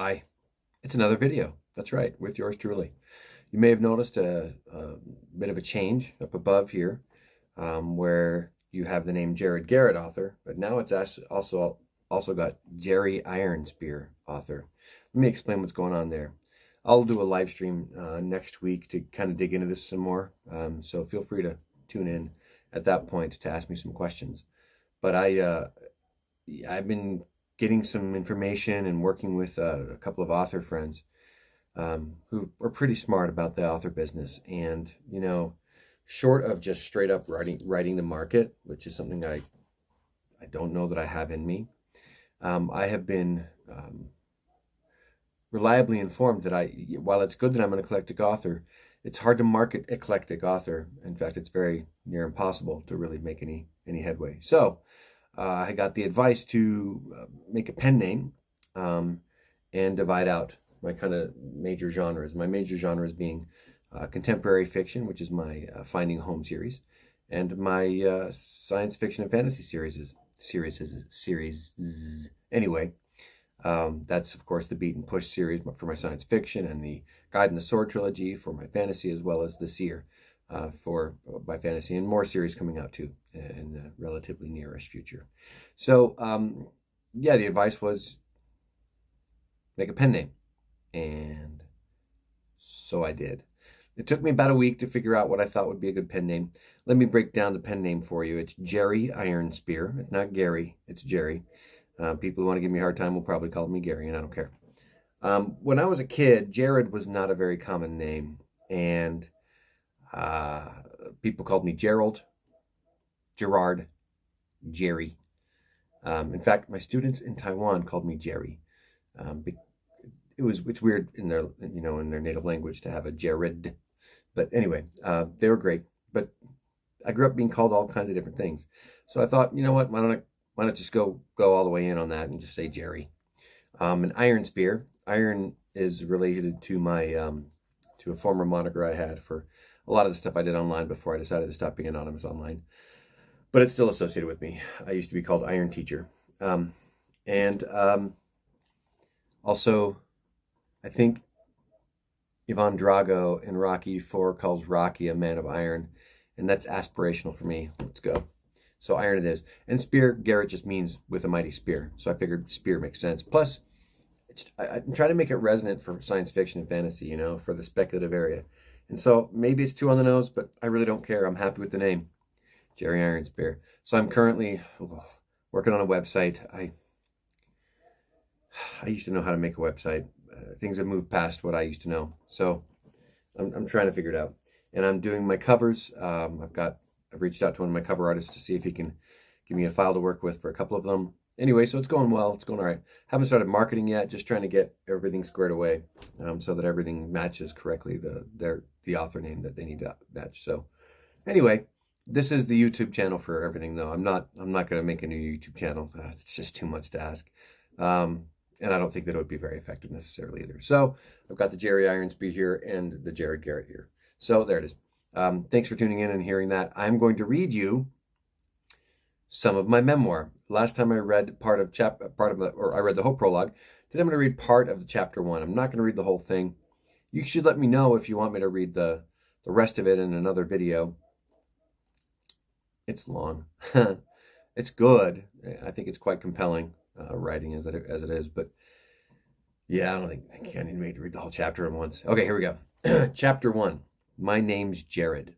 Hi, it's another video. That's right, with yours truly. You may have noticed a bit of a change up above here where you have the name Jared Garrett author, but now it's also got Jerry Ironspear author. Let me explain what's going on there. I'll do a live stream next week to kind of dig into this some more, so feel free to tune in at that point to ask me some questions. But I've been getting some information and working with a couple of author friends who are pretty smart about the author business. And, short of just straight up writing the market, which is something I don't know that I have in me, I have been reliably informed that while it's good that I'm an eclectic author, it's hard to market eclectic author. In fact, it's very near impossible to really make any headway. So I got the advice to make a pen name and divide out my kind of major genres. My major genres being contemporary fiction, which is my Finding Home series, and my science fiction and fantasy series. Anyway, that's of course the Beat and Push series for my science fiction, and the Guide and the Sword trilogy for my fantasy, as well as the Seer for my fantasy, and more series coming out too in the relatively nearish future. So yeah, the advice was make a pen name, and so I did. It took me about a week to figure out what I thought would be a good pen name. Let me break down the pen name for you. It's Jerry Ironspear. It's not Gary, it's Jerry. People who want to give me a hard time will probably call me Gary, and I don't care. When I was a kid, Jared was not a very common name, and people called me Gerald, Gerard, Jerry. In fact, my students in Taiwan called me Jerry. It's weird in their native language to have a Jared, but anyway, they were great. But I grew up being called all kinds of different things, so I thought, you know what, why not just go all the way in on that and just say Jerry. And Ironspear. Iron is related to my to a former moniker I had for a lot of the stuff I did online before I decided to stop being anonymous online. But it's still associated with me. I used to be called Iron Teacher. Also, I think Ivan Drago in Rocky 4 calls Rocky a man of iron, and that's aspirational for me. Let's go. So iron it is. And spear, Garrett just means with a mighty spear. So I figured spear makes sense. Plus, I'm trying to make it resonant for science fiction and fantasy, for the speculative area. And so maybe it's too on the nose, but I really don't care. I'm happy with the name, Jerry Ironspear. So I'm currently working on a website. I used to know how to make a website. Things have moved past what I used to know. So I'm trying to figure it out. And I'm doing my covers. I've reached out to one of my cover artists to see if he can give me a file to work with for a couple of them. Anyway, so it's going well. It's going all right. Haven't started marketing yet. Just trying to get everything squared away so that everything matches correctly the author name that they need to match. So anyway, this is the YouTube channel for everything, though. I'm not going to make a new YouTube channel. It's just too much to ask. And I don't think that it would be very effective necessarily either. So I've got the Jerry Ironspear here and the Jared Garrett here. So there it is. Thanks for tuning in and hearing that. I'm going to read you some of my memoir. Last time I read I read the whole prologue. Today I'm going to read part of chapter 1. I'm not going to read the whole thing. You should let me know if you want me to read the rest of it in another video. It's long. It's good. I think it's quite compelling writing as it is. But yeah, I can't even need to read the whole chapter at once. Okay, here we go. Chapter 1. My name's Jared.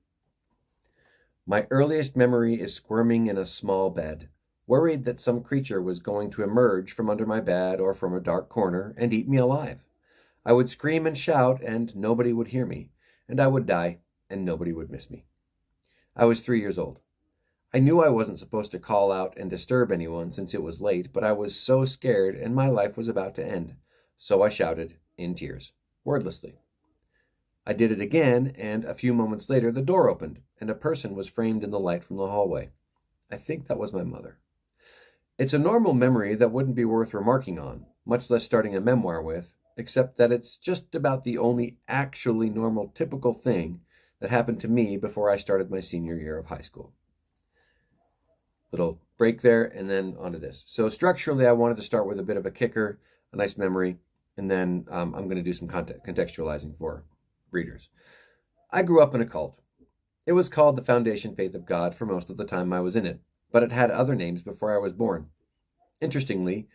My earliest memory is squirming in a small bed, worried that some creature was going to emerge from under my bed or from a dark corner and eat me alive. I would scream and shout, and nobody would hear me, and I would die, and nobody would miss me. I was 3 years old. I knew I wasn't supposed to call out and disturb anyone since it was late, but I was so scared and my life was about to end. So I shouted, in tears, wordlessly. I did it again, and a few moments later the door opened, and a person was framed in the light from the hallway. I think that was my mother. It's a normal memory that wouldn't be worth remarking on, much less starting a memoir with, except that it's just about the only actually normal, typical thing that happened to me before I started my senior year of high school. Little break there, and then onto this. So structurally, I wanted to start with a bit of a kicker, a nice memory, and then I'm going to do some contextualizing for readers. I grew up in a cult. It was called the Foundation Faith of God for most of the time I was in it, but it had other names before I was born. Interestingly,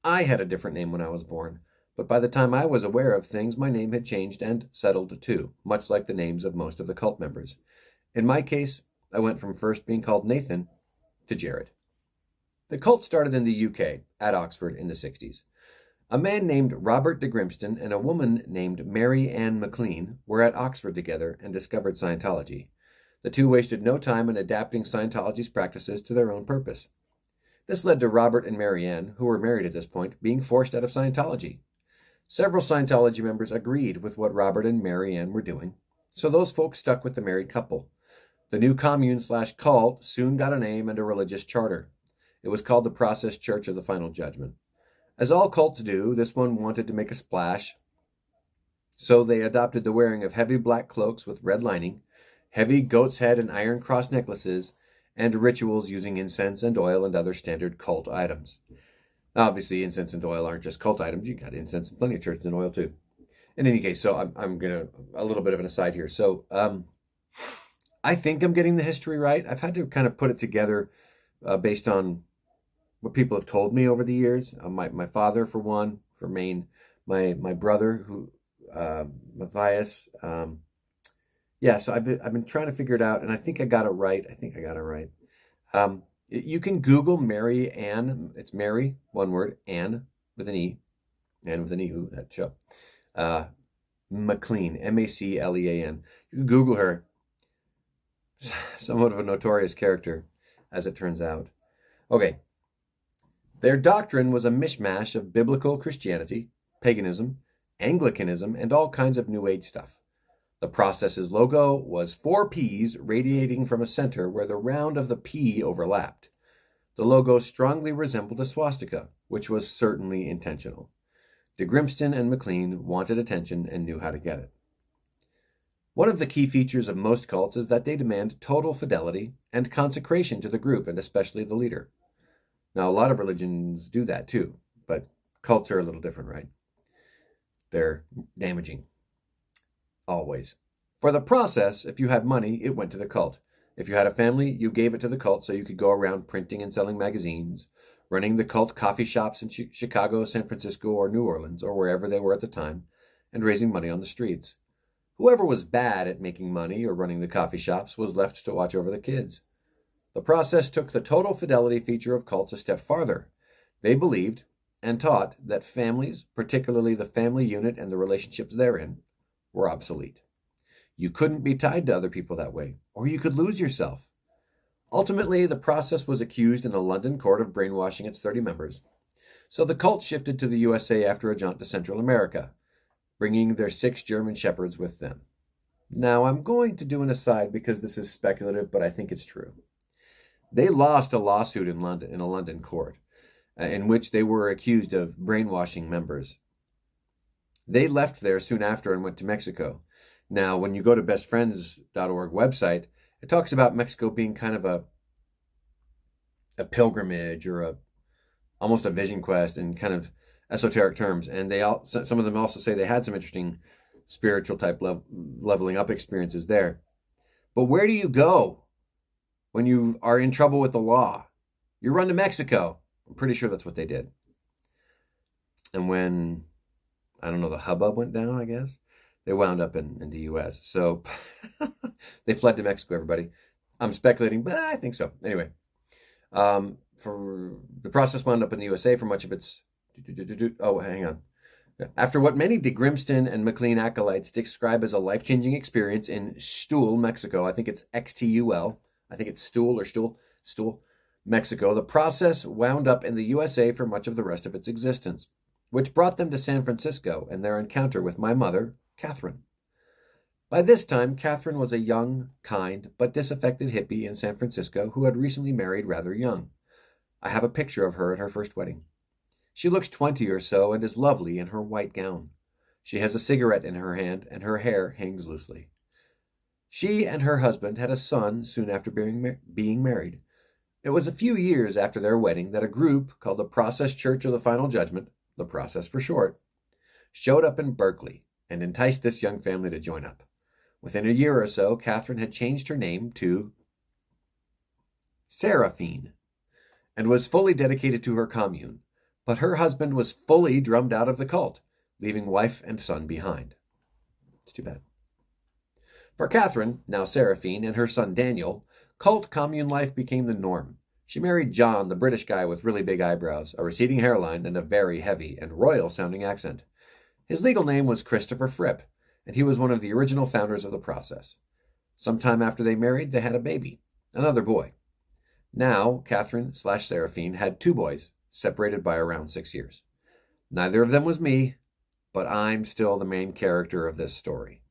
I had a different name when I was born, but by the time I was aware of things, my name had changed and settled too, much like the names of most of the cult members. In my case, I went from first being called Nathan to Jared. The cult started in the UK, at Oxford, in the 60s. A man named Robert de Grimston and a woman named Mary Ann McLean were at Oxford together and discovered Scientology. The two wasted no time in adapting Scientology's practices to their own purpose. This led to Robert and Mary Ann, who were married at this point, being forced out of Scientology. Several Scientology members agreed with what Robert and Mary Ann were doing, so those folks stuck with the married couple. The new commune/cult soon got a name and a religious charter. It was called the Process Church of the Final Judgment. As all cults do, this one wanted to make a splash, so they adopted the wearing of heavy black cloaks with red lining, heavy goat's head and iron cross necklaces, and rituals using incense and oil and other standard cult items. Obviously, incense and oil aren't just cult items. You got incense and plenty of churches and oil too. In any case, so I'm going to, a little bit of an aside here. So I think I'm getting the history right. I've had to kind of put it together based on what people have told me over the years. My father, for one, for Maine, my brother, who Matthias. So I've been trying to figure it out, and I think I got it right. You can Google Mary Ann. It's Mary, one word, Ann with an E, and with an E. Ooh, that show. McLean, Maclean. You can Google her. Somewhat of a notorious character, as it turns out. Okay. Their doctrine was a mishmash of biblical Christianity, paganism, Anglicanism, and all kinds of New Age stuff. The process's logo was 4 P's radiating from a center where the round of the P overlapped. The logo strongly resembled a swastika, which was certainly intentional. De Grimston and McLean wanted attention and knew how to get it. One of the key features of most cults is that they demand total fidelity and consecration to the group, and especially the leader. Now, a lot of religions do that too, but cults are a little different, right? They're damaging. Always. For the process, if you had money, it went to the cult. If you had a family, you gave it to the cult so you could go around printing and selling magazines, running the cult coffee shops in Chicago, San Francisco, or New Orleans, or wherever they were at the time, and raising money on the streets. Whoever was bad at making money or running the coffee shops was left to watch over the kids. The process took the total fidelity feature of cults a step farther. They believed and taught that families, particularly the family unit and the relationships therein, were obsolete. You couldn't be tied to other people that way, or you could lose yourself. Ultimately, the process was accused in a London court of brainwashing its 30 members. So the cult shifted to the USA after a jaunt to Central America, bringing their 6 German shepherds with them. Now, I'm going to do an aside because this is speculative, but I think it's true. They lost a lawsuit in a London court, in which they were accused of brainwashing members. They left there soon after and went to Mexico. Now, when you go to bestfriends.org website, it talks about Mexico being kind of a pilgrimage or almost a vision quest in kind of esoteric terms. And some of them also say they had some interesting spiritual type leveling up experiences there. But where do you go when you are in trouble with the law? You run to Mexico. I'm pretty sure that's what they did. And when, I don't know, the hubbub went down, I guess, they wound up in the U.S. So they fled to Mexico, everybody. I'm speculating, but I think so. Anyway, for the process wound up in the USA for much of its... Oh, hang on. After what many de Grimston and McLean acolytes describe as a life-changing experience in Xtul, Mexico, I think it's Xtul, I think it's Xtul, Mexico, the process wound up in the USA for much of the rest of its existence, which brought them to San Francisco and their encounter with my mother, Catherine. By this time, Catherine was a young, kind, but disaffected hippie in San Francisco who had recently married rather young. I have a picture of her at her first wedding. She looks 20 or so and is lovely in her white gown. She has a cigarette in her hand and her hair hangs loosely. She and her husband had a son soon after being married. It was a few years after their wedding that a group called the Process Church of the Final Judgment, the Process for short, showed up in Berkeley and enticed this young family to join up. Within a year or so, Catherine had changed her name to Seraphine and was fully dedicated to her commune, but her husband was fully drummed out of the cult, leaving wife and son behind. It's too bad. For Catherine, now Seraphine, and her son Daniel, cult commune life became the norm. She married John, the British guy with really big eyebrows, a receding hairline, and a very heavy and royal-sounding accent. His legal name was Christopher Fripp, and he was one of the original founders of the process. Sometime after they married, they had a baby, another boy. Now, Catherine/Seraphine had 2 boys, separated by around 6 years. Neither of them was me, but I'm still the main character of this story.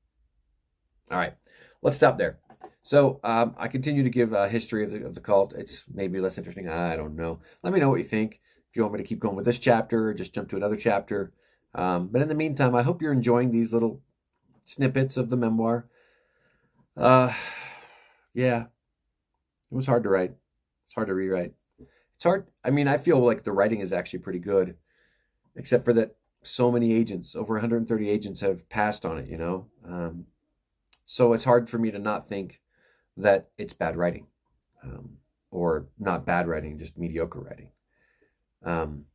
All right, let's stop there. So I continue to give a history of the cult. It's maybe less interesting. I don't know. Let me know what you think. If you want me to keep going with this chapter, or just jump to another chapter. But in the meantime, I hope you're enjoying these little snippets of the memoir. Yeah, it was hard to write. It's hard to rewrite. It's hard. I mean, I feel like the writing is actually pretty good, except for that so many agents, over 130 agents, have passed on it, So it's hard for me to not think that it's bad writing, or not bad writing, just mediocre writing. An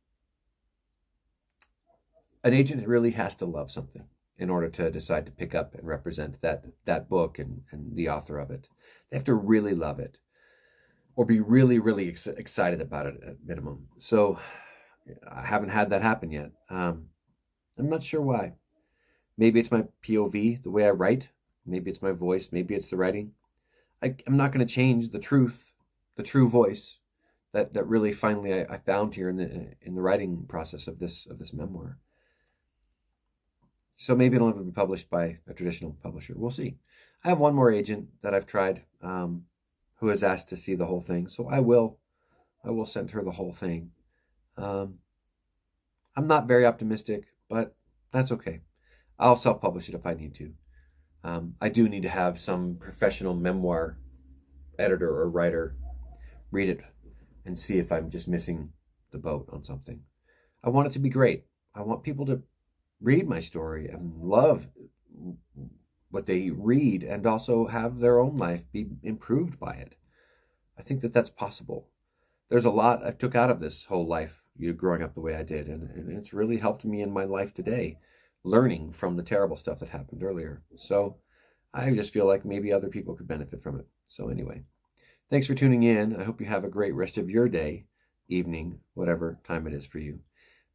agent really has to love something in order to decide to pick up and represent that book and the author of it. They have to really love it, or be really, really excited about it at minimum. So I haven't had that happen yet. I'm not sure why. Maybe it's my POV, the way I write. Maybe it's my voice. Maybe it's the writing. I'm not going to change the truth, the true voice that really finally I found here in the writing process of this memoir. So maybe it'll never be published by a traditional publisher. We'll see. I have one more agent that I've tried, who has asked to see the whole thing. So I will send her the whole thing. I'm not very optimistic, but that's okay. I'll self-publish it if I need to. I do need to have some professional memoir editor or writer read it and see if I'm just missing the boat on something. I want it to be great. I want people to read my story and love what they read and also have their own life be improved by it. I think that that's possible. There's a lot I took out of this whole life, growing up the way I did, and it's really helped me in my life today, learning from the terrible stuff that happened earlier. So I just feel like maybe other people could benefit from it. So anyway, thanks for tuning in. I hope you have a great rest of your day, evening, whatever time it is for you.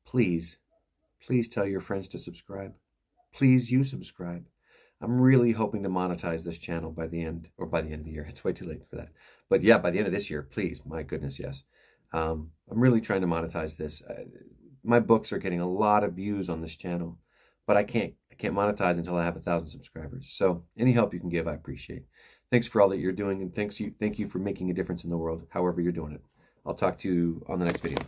Please tell your friends to subscribe. Please, you subscribe. I'm really hoping to monetize this channel by the end of the year. It's way too late for that. But yeah, by the end of this year, please. My goodness, yes. I'm really trying to monetize this. My books are getting a lot of views on this channel, but I can't monetize until I have 1,000 subscribers. So any help you can give, I appreciate. Thanks for all that you're doing, and thank you for making a difference in the world, however you're doing it. I'll talk to you on the next video.